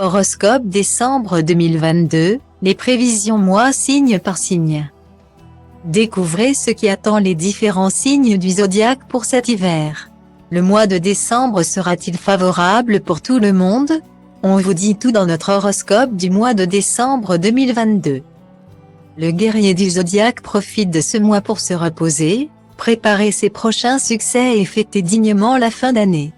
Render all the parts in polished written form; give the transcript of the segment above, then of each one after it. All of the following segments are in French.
Horoscope décembre 2022, les prévisions mois signe par signe. Découvrez ce qui attend les différents signes du zodiaque pour cet hiver. Le mois de décembre sera-t-il favorable pour tout le monde? On vous dit tout dans notre horoscope du mois de décembre 2022. Le guerrier du zodiaque profite de ce mois pour se reposer, préparer ses prochains succès et fêter dignement la fin d'année.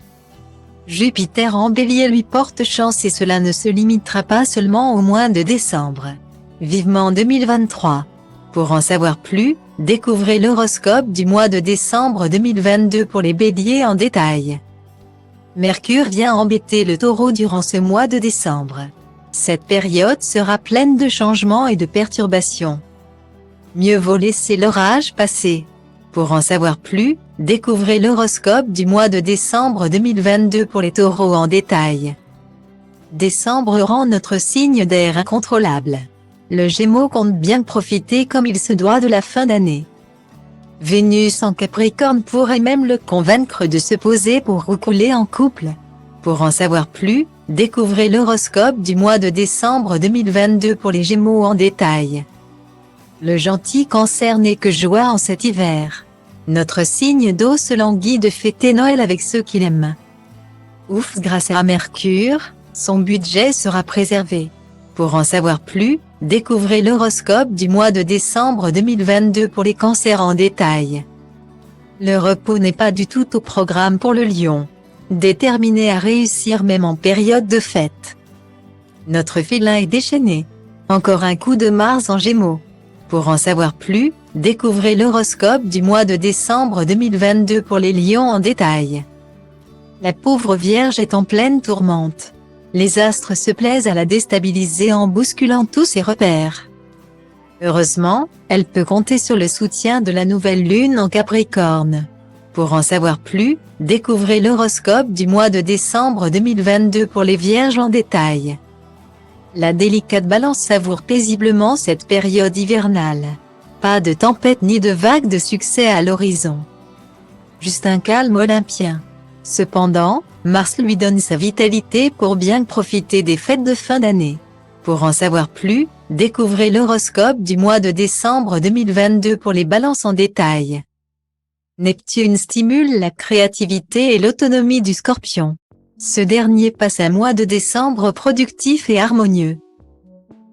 Jupiter en Bélier lui porte chance et cela ne se limitera pas seulement au mois de décembre. Vivement 2023. Pour en savoir plus, découvrez l'horoscope du mois de décembre 2022 pour les Béliers en détail. Mercure vient embêter le Taureau durant ce mois de décembre. Cette période sera pleine de changements et de perturbations. Mieux vaut laisser l'orage passer. Pour en savoir plus, découvrez l'horoscope du mois de décembre 2022 pour les Taureaux en détail. Décembre rend notre signe d'air incontrôlable. Le Gémeaux compte bien profiter comme il se doit de la fin d'année. Vénus en Capricorne pourrait même le convaincre de se poser pour roucouler en couple. Pour en savoir plus, découvrez l'horoscope du mois de décembre 2022 pour les Gémeaux en détail. Le gentil Cancer n'est que joie en cet hiver. Notre signe d'eau se languit de fêter Noël avec ceux qu'il aime. Ouf, grâce à Mercure, son budget sera préservé. Pour en savoir plus, découvrez l'horoscope du mois de décembre 2022 pour les Cancers en détail. Le repos n'est pas du tout au programme pour le Lion. Déterminé à réussir même en période de fête. Notre félin est déchaîné. Encore un coup de Mars en Gémeaux. Pour en savoir plus, découvrez l'horoscope du mois de décembre 2022 pour les Lions en détail. La pauvre Vierge est en pleine tourmente. Les astres se plaisent à la déstabiliser en bousculant tous ses repères. Heureusement, elle peut compter sur le soutien de la nouvelle lune en Capricorne. Pour en savoir plus, découvrez l'horoscope du mois de décembre 2022 pour les Vierges en détail. La délicate Balance savoure paisiblement cette période hivernale. Pas de tempête ni de vague de succès à l'horizon. Juste un calme olympien. Cependant, Mars lui donne sa vitalité pour bien profiter des fêtes de fin d'année. Pour en savoir plus, découvrez l'horoscope du mois de décembre 2022 pour les Balances en détail. Neptune stimule la créativité et l'autonomie du Scorpion. Ce dernier passe un mois de décembre productif et harmonieux.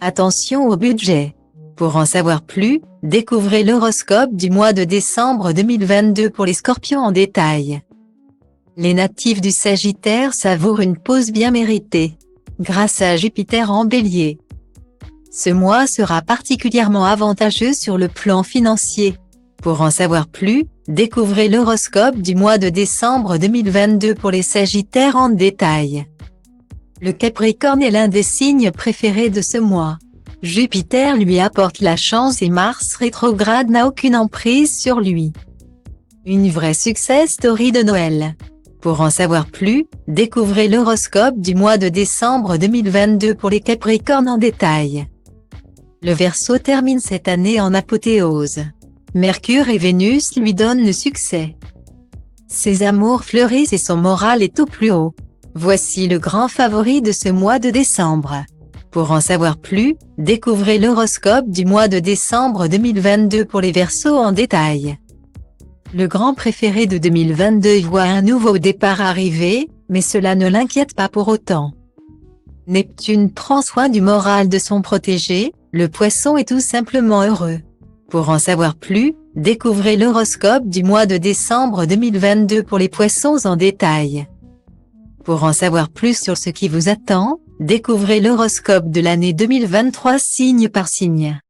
Attention au budget. Pour en savoir plus, découvrez l'horoscope du mois de décembre 2022 pour les Scorpions en détail. Les natifs du Sagittaire savourent une pause bien méritée, grâce à Jupiter en Bélier. Ce mois sera particulièrement avantageux sur le plan financier. Pour en savoir plus, découvrez l'horoscope du mois de décembre 2022 pour les Sagittaires en détail. Le Capricorne est l'un des signes préférés de ce mois. Jupiter lui apporte la chance et Mars rétrograde n'a aucune emprise sur lui. Une vraie success story de Noël. Pour en savoir plus, découvrez l'horoscope du mois de décembre 2022 pour les Capricornes en détail. Le Verseau termine cette année en apothéose. Mercure et Vénus lui donnent le succès. Ses amours fleurissent et son moral est au plus haut. Voici le grand favori de ce mois de décembre. Pour en savoir plus, découvrez l'horoscope du mois de décembre 2022 pour les Verseaux en détail. Le grand préféré de 2022 voit un nouveau départ arriver, mais cela ne l'inquiète pas pour autant. Neptune prend soin du moral de son protégé, le Poisson est tout simplement heureux. Pour en savoir plus, découvrez l'horoscope du mois de décembre 2022 pour les Poissons en détail. Pour en savoir plus sur ce qui vous attend, découvrez l'horoscope de l'année 2023 signe par signe.